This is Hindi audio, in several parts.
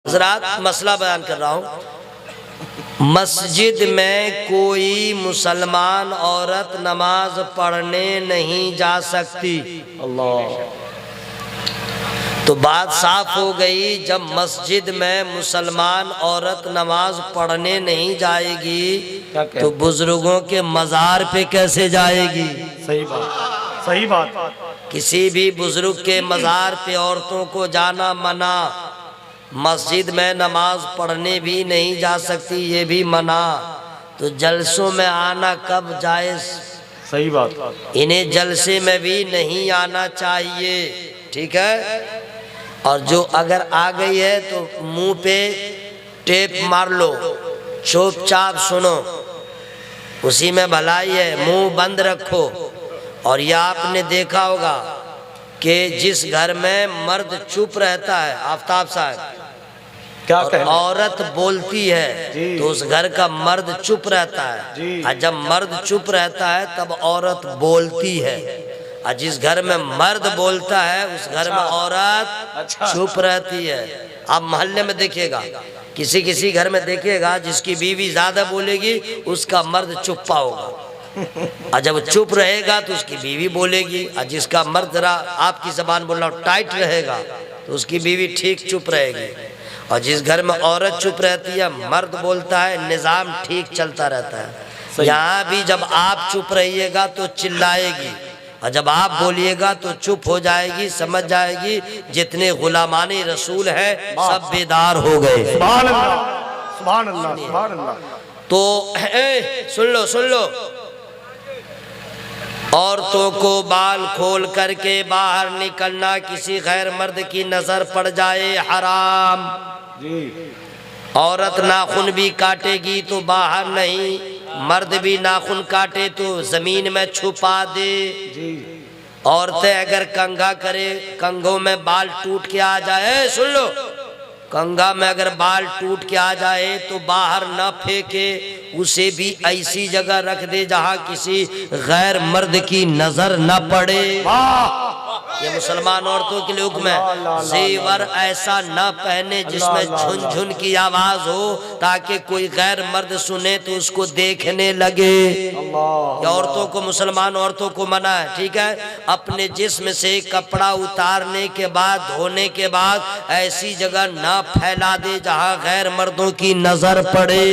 हज़रात मसला बयान कर रहा हूँ। मस्जिद में कोई मुसलमान औरत नमाज पढ़ने नहीं जा सकती। अल्लाह, तो बात साफ हो गई, जब मस्जिद में मुसलमान औरत नमाज पढ़ने नहीं जाएगी तो बुजुर्गों के मज़ार पे कैसे जाएगी? सही बात, सही बात। किसी भी बुजुर्ग के मज़ार पे औरतों को जाना मना, मस्जिद में नमाज पढ़ने भी नहीं जा सकती, ये भी मना। तो जलसों में आना कब जायज़? सही बात। इन्हें जलसे में भी नहीं आना चाहिए, ठीक है। और जो अगर आ गई है तो मुंह पे टेप मार लो, चुपचाप सुनो, उसी में भलाई है, मुंह बंद रखो। और यह आपने देखा होगा कि जिस घर में मर्द चुप रहता है, आफ्ताब साहब, क्या औरत बोलती है तो उस घर का मर्द चुप रहता है, और जब मर्द चुप रहता है तब औरत बोलती है। और जिस घर में मर्द बोलता है उस घर में औरत चुप रहती है। आप मोहल्ले में देखिएगा, किसी किसी घर में देखिएगा जिसकी बीवी ज्यादा बोलेगी उसका मर्द चुप्पा होगा, और जब चुप रहेगा तो उसकी बीवी बोलेगी। और जिसका मर्द जरा आपकी जबान बोलना टाइट रहेगा तो उसकी बीवी ठीक चुप रहेगी। और जिस घर में औरत चुप रहती है, मर्द बोलता है, निज़ाम ठीक चलता रहता है। यहाँ भी जब आप चुप रहिएगा तो चिल्लाएगी, और जब आप बोलिएगा तो चुप हो जाएगी। समझ जाएगी जितने गुलामानी रसूल हैं सब बेदार हो गए। सुभान अल्लाह, सुभान अल्लाह, सुभान अल्लाह। तो सुन लो, सुन लो, औरतों को बाल खोल करके बाहर निकलना किसी गैर मर्द की नजर पड़ जाए हराम। औरत नाखून भी काटेगी तो बाहर नहीं, मर्द भी नाखून काटे तो जमीन में छुपा दे। औरतें अगर कंघा करे, कंघों में बाल टूट के आ जाए, सुन लो, कंघा में अगर बाल टूट के आ जाए तो बाहर न फेंके, उसे भी ऐसी जगह रख दे जहां किसी गैर मर्द की नजर न पड़े। ये मुसलमान औरतों के लिए हुक्म है। जेवर ऐसा न पहने जिसमें झुनझुन की आवाज हो ताकि कोई गैर मर्द सुने तो उसको देखने लगे। ये औरतों को, मुसलमान औरतों को मना है, ठीक है। अपने जिस्म से कपड़ा उतारने के बाद, धोने के बाद ऐसी जगह न फैला दे जहां गैर मर्दों की नजर पड़े।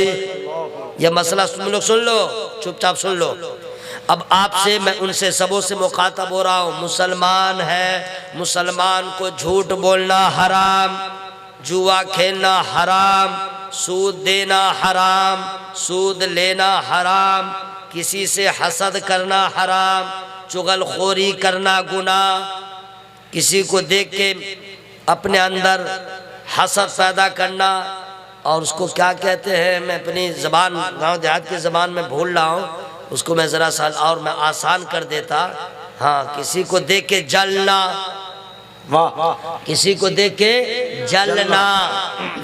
यह मसला तुम लोग सुन लो, चुपचाप सुन लो। अब आपसे मैं उनसे सबों से मुखातब हो रहा हूँ। मुसलमान है, मुसलमान को झूठ बोलना हराम, जुआ खेलना हराम, सूद देना हराम, सूद लेना हराम, किसी से हसद करना हराम, चुगलखोरी करना गुनाह, किसी को देख के अपने अंदर हसद पैदा करना, और उसको क्या कहते हैं, मैं अपनी ज़बान गांव देहात की ज़बान में भूल रहा हूँ, उसको मैं ज़रा सा और मैं आसान कर देता। हाँ, किसी को देख के जलना, वाह, किसी को देख के जलना,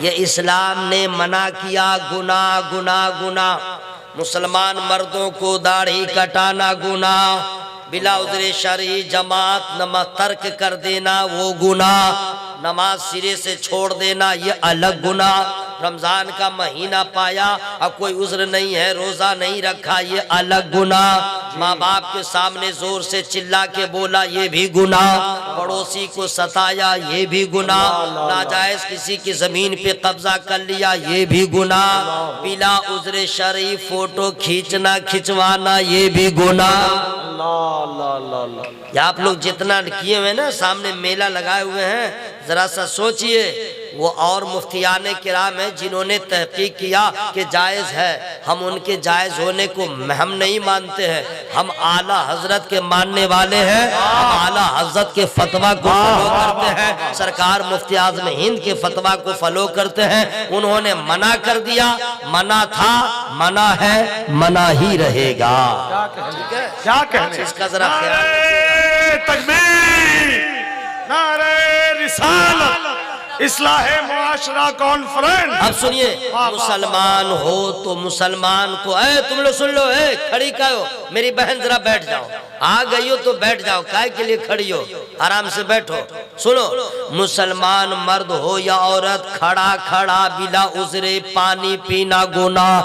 ये इस्लाम ने मना किया। गुनाह, गुनाह, गुनाह। मुसलमान मर्दों को दाढ़ी कटाना गुनाह, बिला उज़्र शरई जमात नमाज तर्क कर देना वो गुनाह, नमाज सिरे से छोड़ देना ये अलग गुनाह, रमजान का महीना पाया और कोई उज़्र नहीं है, रोजा नहीं रखा, ये अलग गुनाह, माँ बाप के सामने जोर से चिल्ला के बोला ये भी गुनाह, पड़ोसी को सताया ये भी गुनाह, नाजायज किसी की जमीन पे कब्जा कर लिया ये भी गुनाह, बिला उज़्र शरई फोटो खींचना खिंचवाना ये भी गुनाह। आप लोग जितना किए हुए ना, सामने मेला लगाए हुए हैं, जरा सा सोचिए, वो और मुफ्तियाने किराम हैं जिन्होंने तहकीक किया कि जायज़ है। हम उनके जायज़ होने को हम नहीं मानते हैं, हम आला हजरत के मानने वाले हैं, हम आला हजरत के फतवा को फॉलो करते हैं, सरकार मुफ्ती आज़म हिंद के फतवा को फॉलो करते हैं। उन्होंने मना कर दिया, मना था, मना है, मना ही रहेगा। क्या कहने, इसका जरा ख्याल, तकबीर, नारे रिसालत, इस्लाहे मुआशरा कॉन्फ्रेंस। अब सुनिए, मुसलमान हो तो मुसलमान को, तुम लोग सुन लो, खड़ी का हो, मेरी बहन जरा बैठ जाओ, आ गई हो तो बैठ जाओ, काय के लिए खड़ी हो, आराम से बैठो। सुनो, मुसलमान मर्द हो या औरत, खड़ा खड़ा बिला उजरे पानी पीना गुनाह,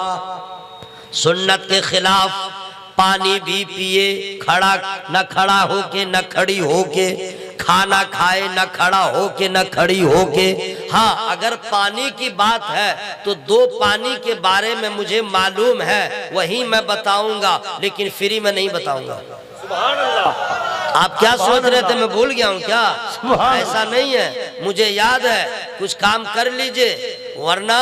सुन्नत के खिलाफ। पानी भी पिए, खड़ा न खड़ा होके न खड़ी होके, खाना खाए न खड़ा होके न खड़ी होके। हाँ, अगर पानी की बात है तो 2 पानी के बारे में मुझे मालूम है, वही मैं बताऊंगा, लेकिन फ्री में नहीं बताऊंगा। सुभान अल्लाह। आप क्या सोच रहे थे, मैं भूल गया हूँ क्या? ऐसा नहीं है, मुझे याद है। कुछ काम कर लीजिए, वरना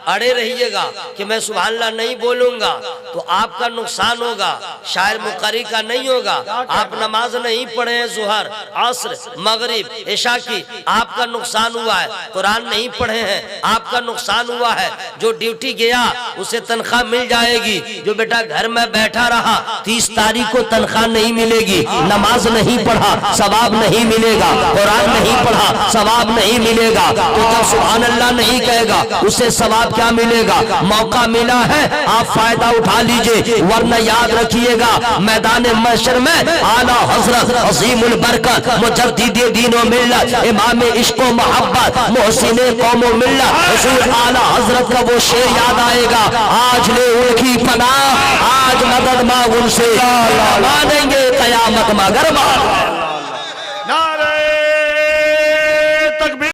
अड़े रहिएगा कि मैं सुभान अल्लाह नहीं बोलूंगा तो आपका नुकसान होगा, शायर मुकरी का नहीं होगा। आप नमाज नहीं पढ़े हैं, जुहर, असर, मगरिब, इशा की, आपका नुकसान हुआ है। कुरान नहीं पढ़े हैं, आपका नुकसान हुआ है। जो ड्यूटी गया उसे तनख्वाह मिल जाएगी, जो बेटा घर में बैठा रहा 30 तारीख को तनख्वाह नहीं मिलेगी। नमाज नहीं पढ़ा, सवाब नहीं मिलेगा। कुरान नहीं पढ़ा, सवाब नहीं मिलेगा। तो जब सुभान अल्लाह नहीं कहेगा, उसे सवाब क्या मिलेगा? मौका मिला है, आप फायदा उठा लीजिए, वरना याद रखिएगा मैदान महशर में आला हजरत अजीमुल बरकत मुजद्दिद दीन व मिल्लत, इमाम इश्क व मोहब्बत, मोहसिन कौम व मिल्लत, हुजूर आला हजरत का वो शेर याद आएगा, आज ले उनकी पनाह, आज मदद मांग उनसे, मानेंगे कयामत मगर